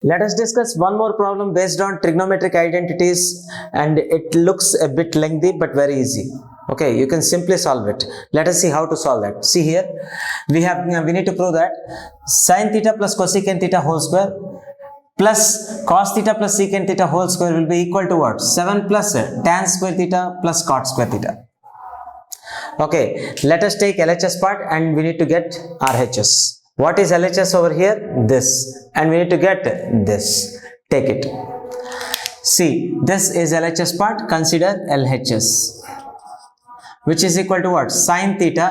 Let us discuss one more problem based on trigonometric identities, and it looks a bit lengthy but very easy. Okay, you can simply solve it. Let us see how to solve that. See here, we need to prove that sin theta plus cosecant theta whole square plus cos theta plus secant theta whole square will be equal to what? 7 plus tan square theta plus cot square theta. Okay, let us take LHS part and we need to get RHS. What is LHS over here? This. And we need to get this. Take it. See, this is LHS part. Consider LHS. Which is equal to what? Sin theta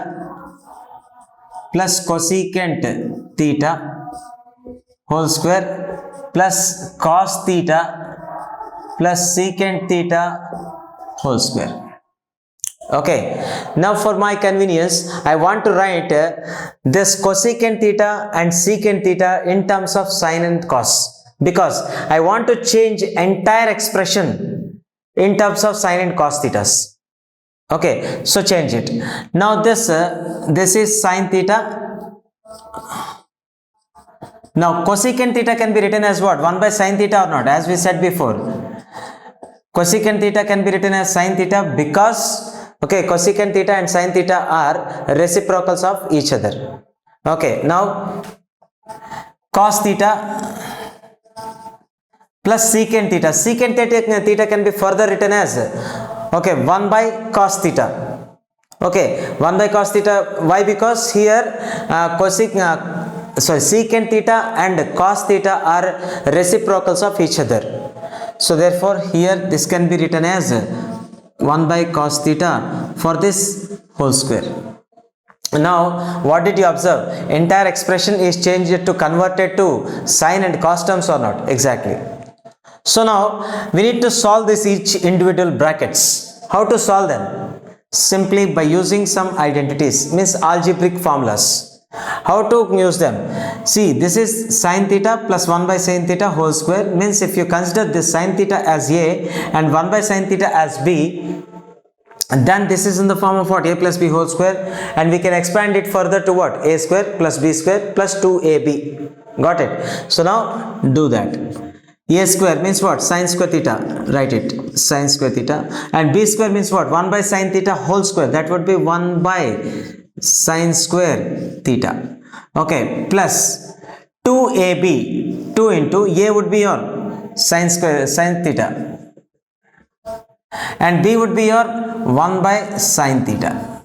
plus cosecant theta whole square plus cos theta plus secant theta whole square. Okay, now for my convenience, I want to write this cosecant theta and secant theta in terms of sin and cos, because I want to change entire expression in terms of sin and cos thetas. Okay, so change it. Now this is sin theta. Now cosecant theta can be written as what? 1 by sin theta or not? As we said before, cosecant theta can be written as sin theta because cosecant theta and sin theta are reciprocals of each other. Okay, now cos theta plus secant theta. Secant theta can be further written as 1 by cos theta. Okay, 1 by cos theta. Why? Because here secant theta and cos theta are reciprocals of each other. So therefore here this can be written as 1 by cos theta for this whole square. Now what did you observe? Entire expression is changed to converted to sin and cos terms or not? Exactly. So now we need to solve this each individual brackets. How to solve them? Simply by using some identities, means algebraic formulas. How to use them? See, this is sin theta plus 1 by sin theta whole square, means if you consider this sin theta as A and 1 by sin theta as B, then this is in the form of what? A plus B whole square, and we can expand it further to what? A square plus B square plus 2AB. Got it? So now do that. A square means what? Sin square theta. Write it. Sin square theta. And B square means what? 1 by sin theta whole square. That would be 1 by sin square theta. Okay, plus 2AB. 2 into A would be your sin square sin theta, and B would be your 1 by sin theta.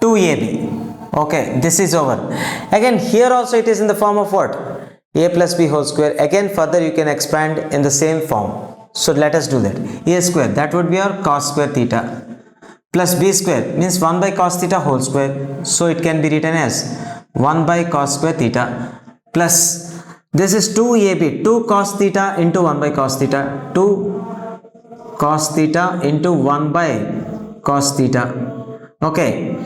2AB. Okay, this is over. Again here also it is in the form of what? A plus B whole square. Again further you can expand in the same form. So let us do that. A square, that would be your cos square theta, plus B square means 1 by cos theta whole square. So it can be written as 1 by cos square theta, plus this is 2AB, 2 cos theta into 1 by cos theta, 2 cos theta into 1 by cos theta. Okay.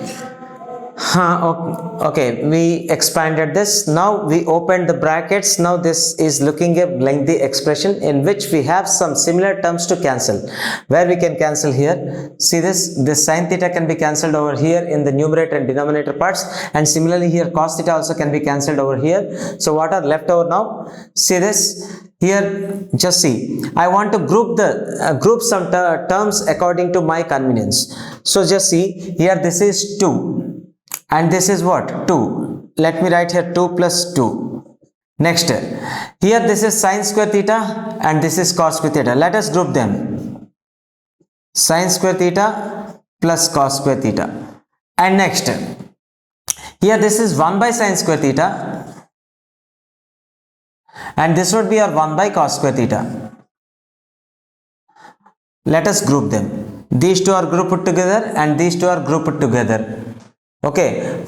Okay, we expanded this. Now we opened the brackets. Now this is looking a lengthy expression in which we have some similar terms to cancel. Where we can cancel here? See this sin theta can be cancelled over here in the numerator and denominator parts, and similarly here cos theta also can be cancelled over here. So what are left over now? See this. Here, just see, I want to group some terms according to my convenience. So just see here, this is 2 and this is what? 2. Let me write here 2 plus 2. Next, here this is sin square theta and this is cos square theta. Let us group them. Sin square theta plus cos square theta. And next, here this is 1 by sin square theta, and this would be our 1 by cos square theta. Let us group them. These two are grouped together and these two are grouped together. Okay,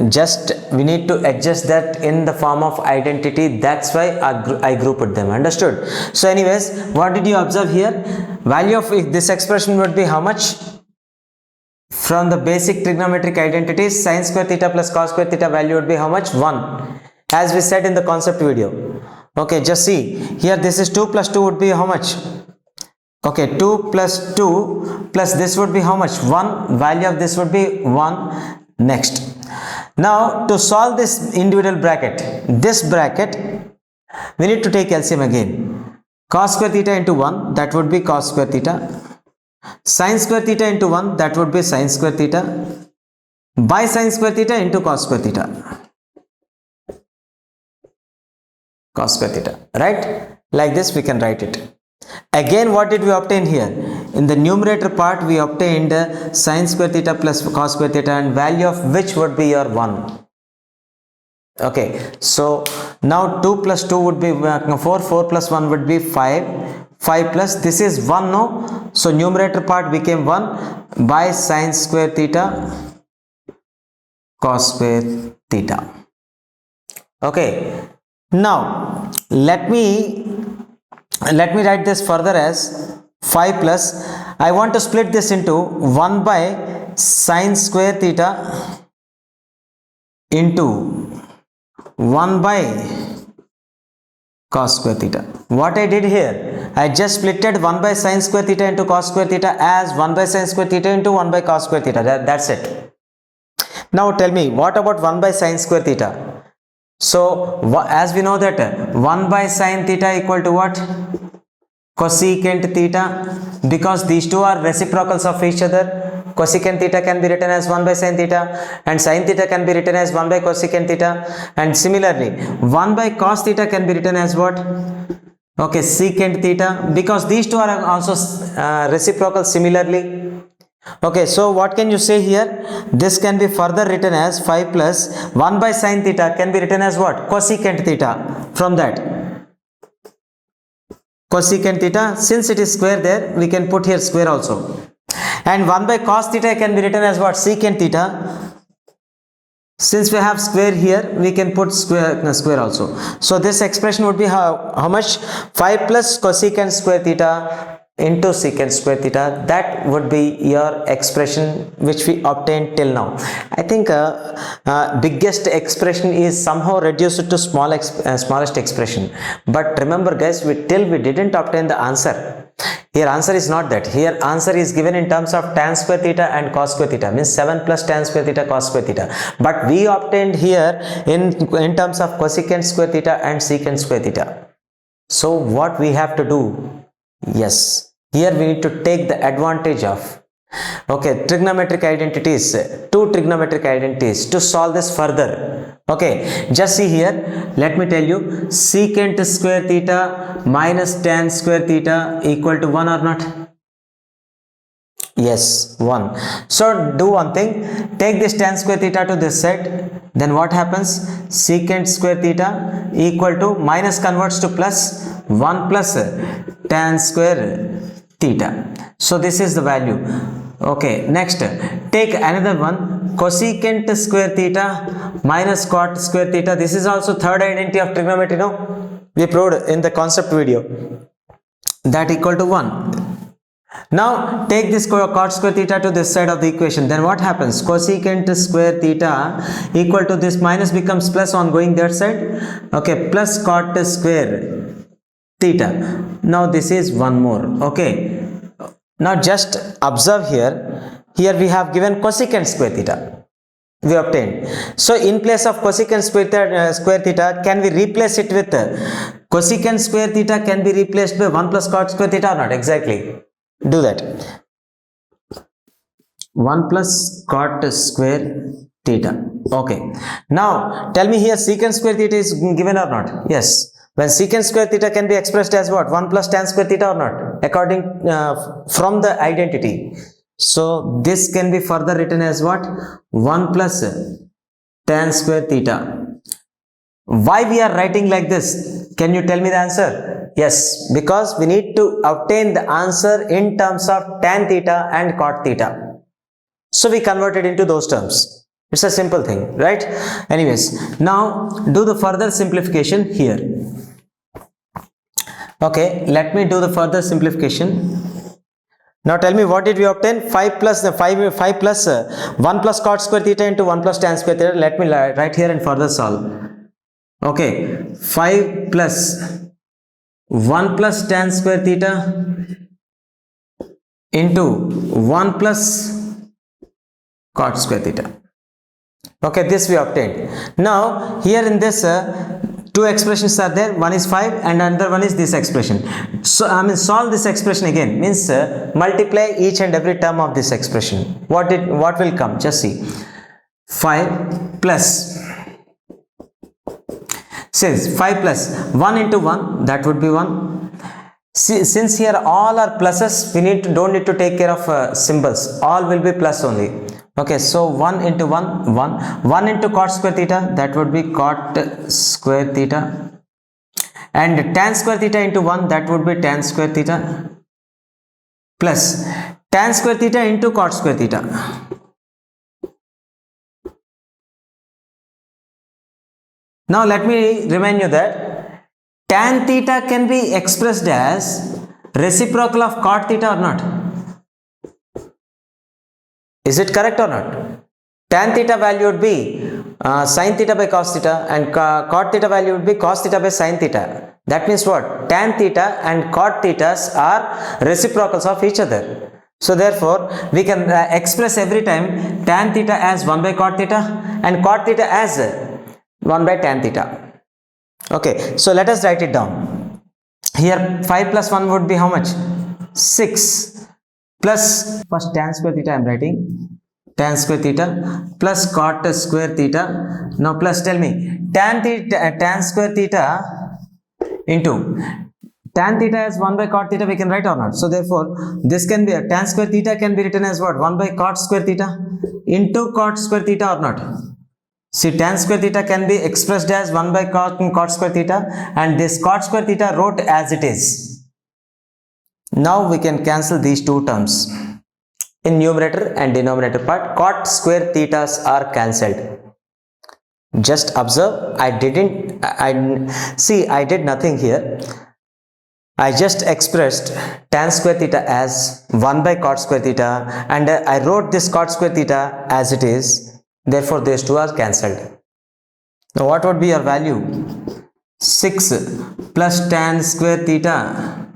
just we need to adjust that in the form of identity. That's why I grouped them. Understood? So anyways, what did you observe here? Value of this expression would be how much? From the basic trigonometric identities, sin square theta plus cos square theta value would be how much? 1, as we said in the concept video. Okay, just see here, this is 2 plus 2 would be how much? Okay, 2 plus 2 plus this would be how much? 1. Value of this would be 1. Next, now to solve this individual bracket, this bracket We need to take LCM again. Cos square theta into 1, that would be cos square theta. Sin square theta into 1, that would be sin square theta. By sin square theta into cos square theta. Cos square theta, right? Like this we can write it. Again, what did we obtain here? In the numerator part, we obtained sin square theta plus cos square theta, and value of which would be your 1. Okay, so now 2 plus 2 would be 4, 4 plus 1 would be 5, 5 plus this is 1, no? So numerator part became 1 by sin square theta cos square theta. Okay, now let me write this further as 5 plus, I want to split this into 1 by sin square theta into 1 by cos square theta. What I did here, I just splitted 1 by sin square theta into cos square theta as 1 by sin square theta into 1 by cos square theta. That's it. Now tell me, what about 1 by sin square theta? So as we know that 1 by sin theta equal to what? Cosecant theta, because these two are reciprocals of each other. Cosecant theta can be written as 1 by sin theta, and sin theta can be written as 1 by cosecant theta, and similarly 1 by cos theta can be written as what? Okay, secant theta, because these two are also reciprocal similarly. Okay, so what can you say here? This can be further written as 5 plus 1 by sin theta can be written as what? Cosecant theta. From that, cosecant theta, since it is square there, we can put here square also. And 1 by cos theta can be written as what? Secant theta. Since we have square here, we can put square also. So this expression would be how much? 5 plus cosecant square theta into secant square theta. That would be your expression which we obtained till now. I think biggest expression is somehow reduced to smallest expression. But remember guys, we didn't obtain the answer. Here answer is not that. Here answer is given in terms of tan square theta and cos square theta, means 7 plus tan square theta cos square theta. But we obtained here in terms of cosecant square theta and secant square theta. So what we have to do? Yes, here we need to take the advantage of trigonometric identities, two trigonometric identities to solve this further. Okay, just see here, let me tell you, secant square theta minus tan square theta equal to 1 or not? Yes, 1. So do one thing, take this tan square theta to this side, then what happens? Secant square theta equal to, minus converts to plus, 1 plus tan square theta. So this is the value. Okay, next take another one, cosecant square theta minus cot square theta. This is also third identity of trigonometry, no? We proved in the concept video. That equal to 1. Now take this cot square theta to this side of the equation. Then what happens? Cosecant square theta equal to this minus becomes plus on going that side. Okay, plus cot square theta. Now this is one more. Okay. Now just observe here. Here we have given cosecant square theta. We obtained. So in place of cosecant square theta, can we replace it with cosecant square theta can be replaced by 1 plus cot square theta or not? Exactly. Do that. 1 plus cot square theta. Okay. Now tell me here, secant square theta is given or not? Yes. When secant square theta can be expressed as what? 1 plus tan square theta or not? According from the identity. So this can be further written as what? 1 plus tan square theta. Why we are writing like this? Can you tell me the answer? Yes, because we need to obtain the answer in terms of tan theta and cot theta. So we converted into those terms. It's a simple thing, right? Anyways, now do the further simplification here. Okay, let me do the further simplification. Now tell me, what did we obtain? 5 plus 1 plus cot square theta into 1 plus tan square theta. Let me write here and further solve. Okay, 5 plus 1 plus tan square theta into 1 plus cot square theta. Okay, this we obtained. Now here in this two expressions are there, one is 5 and another one is this expression. So solve this expression again, means multiply each and every term of this expression. What will come? Just see. 5 plus, says 5 plus 1 into 1, that would be 1. Since here all are pluses, we don't need to take care of symbols, all will be plus only. Okay, so 1 into 1, 1 into cot square theta, that would be cot square theta, and tan square theta into 1, that would be tan square theta, plus tan square theta into cot square theta. Now let me remind you that tan theta can be expressed as reciprocal of cot theta or not. Is it correct or not? Tan theta value would be sin theta by cos theta, and cot theta value would be cos theta by sin theta. That means what? Tan theta and cot thetas are reciprocals of each other. So therefore we can express every time tan theta as 1 by cot theta and cot theta as 1 by tan theta. Okay, so let us write it down. Here 5 plus 1 would be how much? 6 plus, first tan square theta I am writing, tan square theta plus cot square theta. Now plus, tell me, tan square theta into tan theta as 1 by cot theta we can write or not? So therefore this can be, tan square theta can be written as what? 1 by cot square theta into cot square theta or not? See, tan square theta can be expressed as 1 by cot square theta, and this cot square theta wrote as it is. Now we can cancel these two terms in numerator and denominator part. Cot square thetas are cancelled. Just observe, I did nothing here. I just expressed tan square theta as 1 by cot square theta, and I wrote this cot square theta as it is. Therefore these two are cancelled. Now what would be your value? 6 plus tan square theta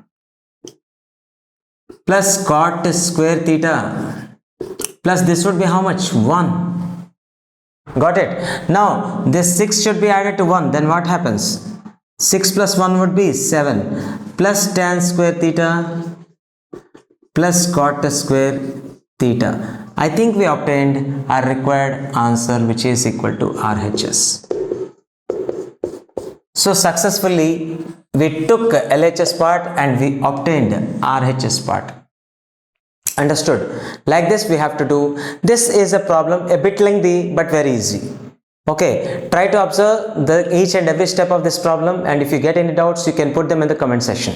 plus cot square theta plus this would be how much? 1. Got it? Now this 6 should be added to 1. Then what happens? 6 plus 1 would be 7 plus tan square theta plus cot square theta. I think we obtained our required answer, which is equal to RHS. So successfully we took LHS part and we obtained RHS part. Understood? Like this we have to do. This is a problem a bit lengthy but very easy. Okay, try to observe each and every step of this problem, and if you get any doubts you can put them in the comment section.